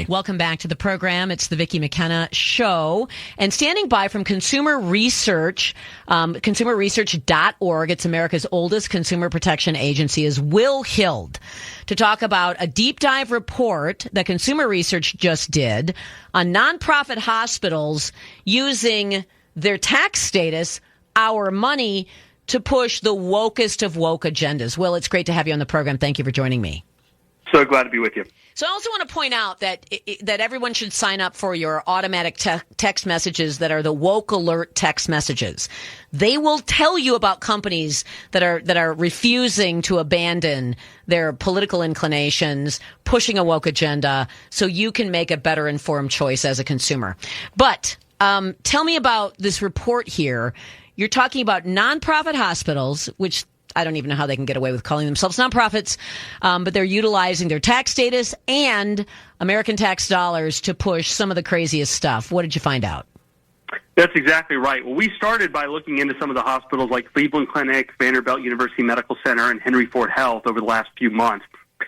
Welcome back to the program. It's the Vicki McKenna Show. And standing by from Consumer Research, consumerresearch.org, it's America's oldest consumer protection agency, is Will Hild to talk about a deep dive report that Consumer Research just did on nonprofit hospitals using their tax status, our money, to push the wokest of woke agendas. Will, it's great to have you on the program. Thank you for joining me. So glad to be with you. So I also want to point out that everyone should sign up for your automatic text messages that are the woke alert text messages. They will tell you about companies that are refusing to abandon their political inclinations, pushing a woke agenda, so you can make a better informed choice as a consumer. But tell me about this report here. You're talking about nonprofit hospitals, which I don't even know how they can get away with calling themselves nonprofits, but they're utilizing their tax status and American tax dollars to push some of the craziest stuff. What did you find out? That's exactly right. Well, we started by looking into some of the hospitals like Cleveland Clinic, Vanderbilt University Medical Center, and Henry Ford Health over the last few months.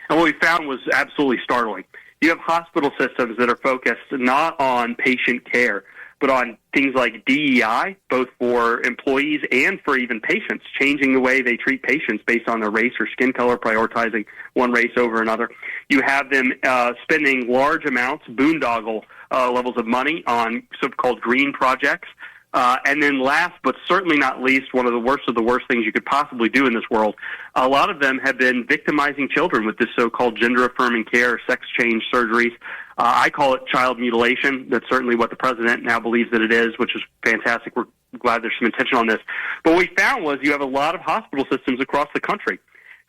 And what we found was absolutely startling. You have hospital systems that are focused not on patient care, but on things like DEI, both for employees and for even patients, changing the way they treat patients based on their race or skin color, prioritizing one race over another. You have them spending large amounts, boondoggle levels of money on so-called green projects. And then last, but certainly not least, one of the worst things you could possibly do in this world, a lot of them have been victimizing children with this so-called gender-affirming care, sex change surgeries. I call it child mutilation. That's certainly what the president now believes that it is, which is fantastic. We're glad there's some attention on this. But what we found was you have a lot of hospital systems across the country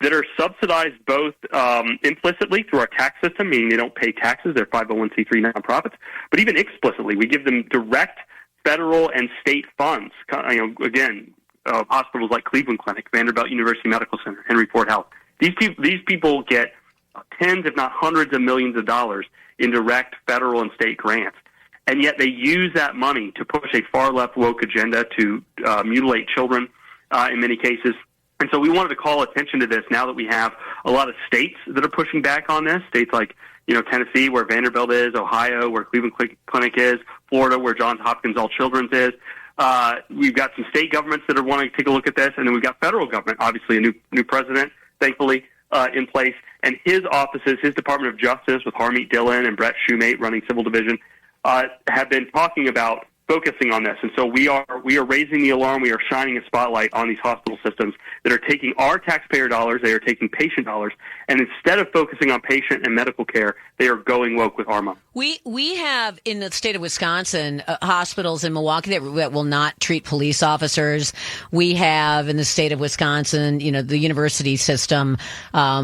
that are subsidized both implicitly through our tax system, meaning they don't pay taxes, they're 501c3 nonprofits, but even explicitly, we give them direct federal and state funds. Hospitals like Cleveland Clinic, Vanderbilt University Medical Center, Henry Ford Health. These people get tens, if not hundreds of millions of dollars in direct federal and state grants. And yet they use that money to push a far-left woke agenda to mutilate children in many cases. And so we wanted to call attention to this now that we have a lot of states that are pushing back on this, states like Tennessee, where Vanderbilt is, Ohio, where Cleveland Clinic is, Florida, where Johns Hopkins All Children's is. We've got some state governments that are wanting to take a look at this, and then we've got federal government, obviously a new president, thankfully, in place. And his offices, his Department of Justice with Harmeet Dillon and Brett Shumate running Civil Division, have been talking about focusing on this. And so we are raising the alarm. We are shining a spotlight on these hospital systems that are taking our taxpayer dollars, they are taking patient dollars, and instead of focusing on patient and medical care, they are going woke with our money. We have in the state of Wisconsin hospitals in Milwaukee that will not treat police officers. We have in the state of Wisconsin, the university system,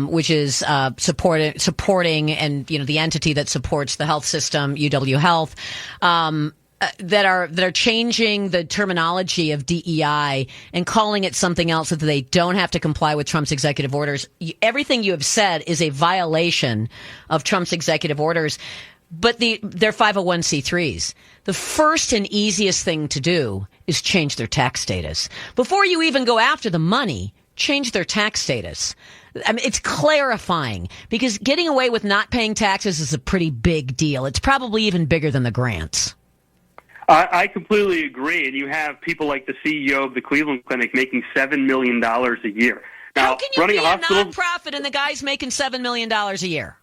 which is supporting and the entity that supports the health system, UW Health. That are changing the terminology of DEI and calling it something else so that they don't have to comply with Trump's executive orders. Everything you have said is a violation of Trump's executive orders, but they're 501c3s. The first and easiest thing to do is change their tax status. Before you even go after the money, change their tax status. I mean, it's clarifying because getting away with not paying taxes is a pretty big deal. It's probably even bigger than the grants. I completely agree, and you have people like the CEO of the Cleveland Clinic making $7 million a year. Now, how can you be a nonprofit and the guy's making $7 million a year?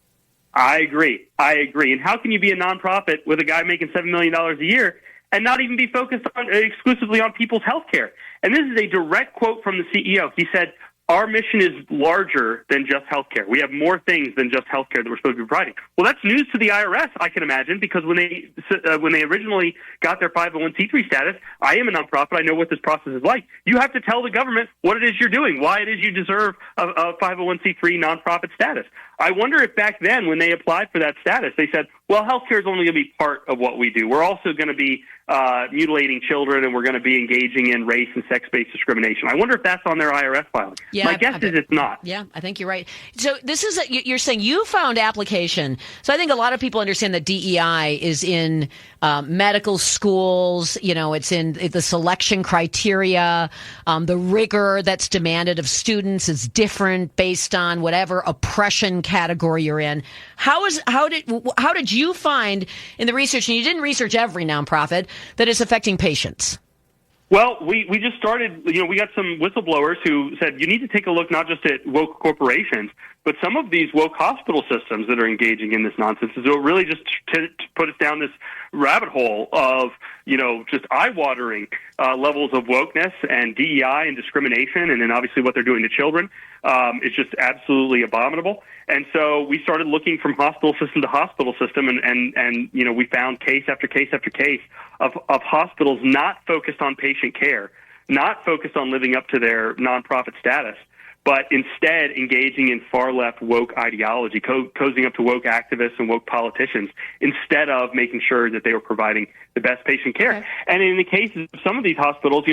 I agree. And how can you be a nonprofit with a guy making $7 million a year and not even be focused exclusively on people's health care? And this is a direct quote from the CEO. He said, "Our mission is larger than just healthcare. We have more things than just healthcare that we're supposed to be providing." Well, that's news to the IRS, I can imagine, because when they originally got their 501c3 status, I am a nonprofit. I know what this process is like. You have to tell the government what it is you're doing, why it is you deserve a 501c3 nonprofit status. I wonder if back then, when they applied for that status, they said, well, healthcare is only going to be part of what we do. We're also going to be mutilating children, and we're going to be engaging in race and sex-based discrimination. I wonder if that's on their IRS filing. Yeah, my guess is it's not. Yeah, I think you're right. So this is you're saying you found application. So I think a lot of people understand that DEI is in medical schools. It's in the selection criteria. The rigor that's demanded of students is different based on whatever oppression category you're in. How did you find in the research, and you didn't research every nonprofit, that is affecting patients? Well, we just started, we got some whistleblowers who said you need to take a look not just at woke corporations, but some of these woke hospital systems that are engaging in this nonsense. So it really just to put us down this rabbit hole of, just eye-watering levels of wokeness and DEI and discrimination, and then obviously what they're doing to children. It's just absolutely abominable. And so we started looking from hospital system to hospital system, and we found case after case after case of hospitals not focused on patient care, not focused on living up to their nonprofit status, but instead engaging in far-left woke ideology, cozying up to woke activists and woke politicians, instead of making sure that they were providing the best patient care. Okay. And in the cases of some of these hospitals,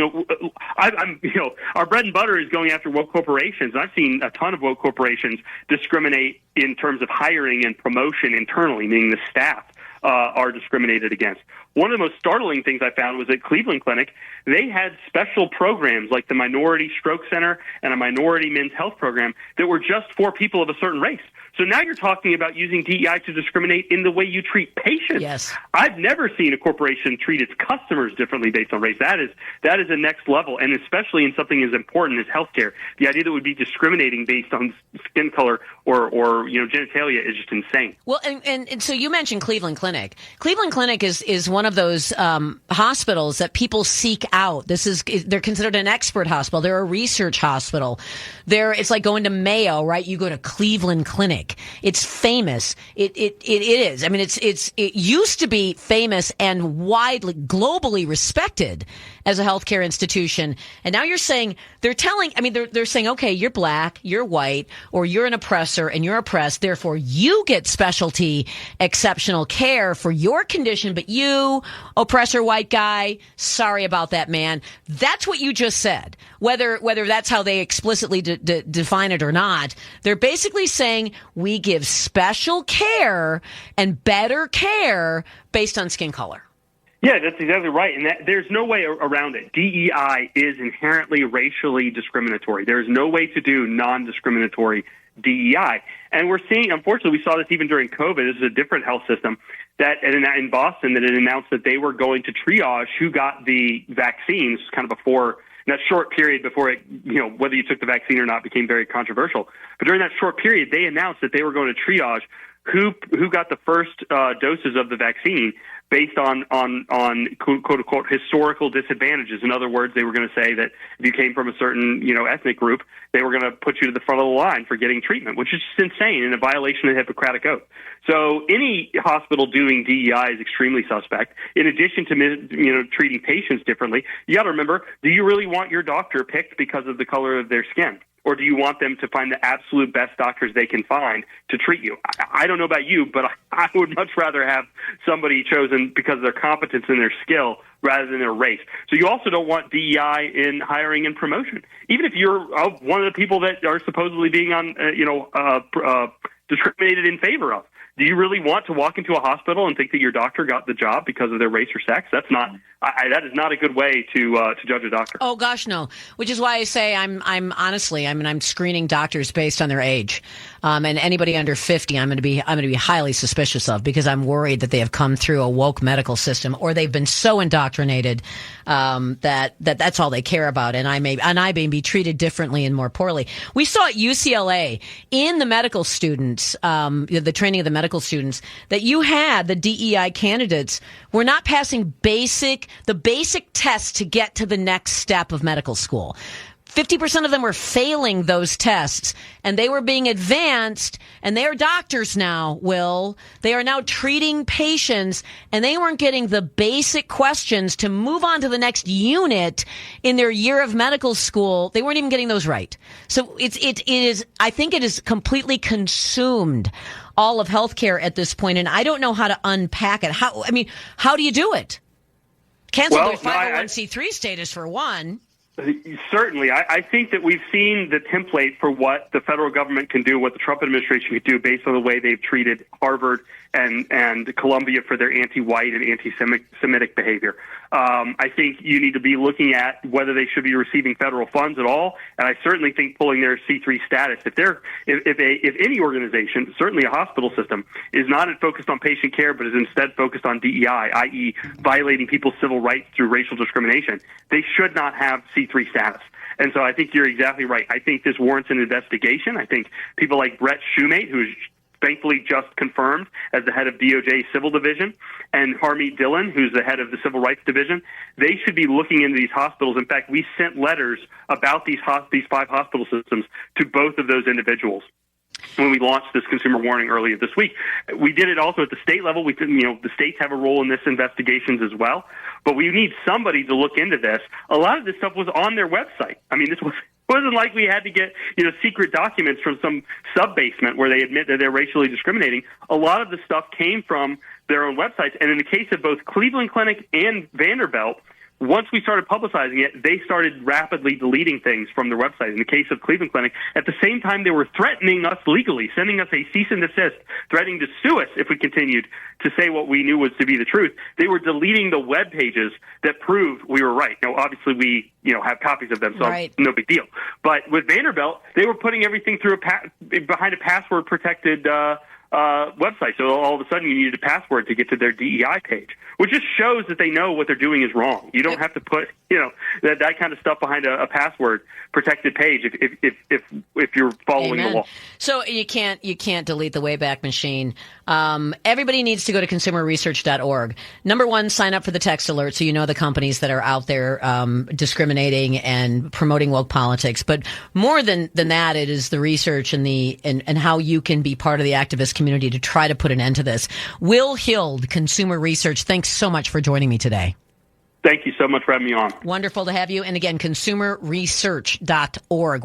our bread and butter is going after woke corporations. And I've seen a ton of woke corporations discriminate in terms of hiring and promotion internally, meaning the staff are discriminated against. One of the most startling things I found was at Cleveland Clinic, they had special programs like the Minority Stroke Center and a Minority Men's Health Program that were just for people of a certain race. So now you're talking about using DEI to discriminate in the way you treat patients. Yes. I've never seen a corporation treat its customers differently based on race. That is a next level, and especially in something as important as healthcare. The idea that would be discriminating based on skin color or genitalia is just insane. Well, and so you mentioned Cleveland Clinic. Cleveland Clinic is one of those hospitals that people seek out. They're considered an expert hospital. They're a research hospital. It's like going to Mayo, right? You go to Cleveland Clinic. It's famous. It is. I mean, it used to be famous and widely, globally respected as a healthcare institution. And now you're saying, they're saying, okay, you're black, you're white, or you're an oppressor and you're oppressed. Therefore, you get specialty, exceptional care for your condition. But you, oppressor white guy, sorry about that, man. That's what you just said. Whether that's how they explicitly define it or not, they're basically saying we give special care and better care based on skin color. Yeah, that's exactly right. And there's no way around it. DEI is inherently racially discriminatory. There's no way to do non-discriminatory DEI. And we're seeing, unfortunately, we saw this even during COVID. This is a different health system that in Boston that it announced that they were going to triage who got the vaccines kind of before that short period before it, whether you took the vaccine or not became very controversial. But during that short period, they announced that they were going to triage who got the first doses of the vaccine based on quote unquote historical disadvantages. In other words, they were going to say that if you came from a certain ethnic group, they were going to put you to the front of the line for getting treatment, which is just insane and a violation of the Hippocratic Oath. So any hospital doing DEI is extremely suspect. In addition to treating patients differently, you got to remember: do you really want your doctor picked because of the color of their skin? Or do you want them to find the absolute best doctors they can find to treat you? I don't know about you, but I would much rather have somebody chosen because of their competence and their skill rather than their race. So you also don't want DEI in hiring and promotion. Even if you're one of the people that are supposedly being discriminated in favor of. Do you really want to walk into a hospital and think that your doctor got the job because of their race or sex? That's not. That is not a good way to judge a doctor. Oh gosh, no. Which is why I say I'm screening doctors based on their age, and anybody under 50, I'm going to be highly suspicious of, because I'm worried that they have come through a woke medical system, or they've been so indoctrinated that that's all they care about, and I may be treated differently and more poorly. We saw at UCLA in the medical students, the training of the medical students, that you had the DEI candidates were not passing the basic tests to get to the next step of medical school. 50% of them were failing those tests, and they were being advanced, and they are doctors now, Will. They are now treating patients, and they weren't getting the basic questions to move on to the next unit in their year of medical school. They weren't even getting those right. So it is, I think it is completely consumed all of healthcare at this point, and I don't know how to unpack it. How do you do it? Cancel their 501c3 status for one. Certainly. I think that we've seen the template for what the federal government can do, what the Trump administration could do based on the way they've treated Harvard and Columbia for their anti-white and anti-Semitic behavior. I think you need to be looking at whether they should be receiving federal funds at all, and I certainly think pulling their C3 status. If any organization, certainly a hospital system, is not focused on patient care but is instead focused on DEI, i.e. violating people's civil rights through racial discrimination, they should not have C3 status. And so I think you're exactly right. I think this warrants an investigation. I think people like Brett Shoemate, who is thankfully just confirmed as the head of DOJ's Civil Division, and Harmeet Dillon, who's the head of the Civil Rights Division, they should be looking into these hospitals. In fact, we sent letters about these 5 hospital systems to both of those individuals when we launched this consumer warning earlier this week. We did it also at the state level. The states have a role in this investigations as well, but we need somebody to look into this. A lot of this stuff was on their website. I mean, this wasn't like we had to get secret documents from some sub-basement where they admit that they're racially discriminating. A lot of the stuff came from their own websites, and in the case of both Cleveland Clinic and Vanderbilt, once we started publicizing it, they started rapidly deleting things from their website. In the case of Cleveland Clinic, at the same time, they were threatening us legally, sending us a cease and desist, threatening to sue us if we continued to say what we knew was to be the truth. They were deleting the web pages that proved we were right. Now, obviously, we have copies of them, so right. No big deal. But with Vanderbilt, they were putting everything through behind a password-protected website. So all of a sudden you needed a password to get to their DEI page, which just shows that they know what they're doing is wrong. You don't have to put, that kind of stuff behind a password protected page if you're following Amen. the law. So you can't delete the Wayback Machine. Everybody needs to go to consumerresearch.org. Number one, sign up for the text alert so you know the companies that are out there discriminating and promoting woke politics. But more than that, it is the research and how you can be part of the activist community to try to put an end to this. Will Hild, Consumer Research, thanks so much for joining me today. Thank you so much for having me on. Wonderful to have you. And again, consumerresearch.org.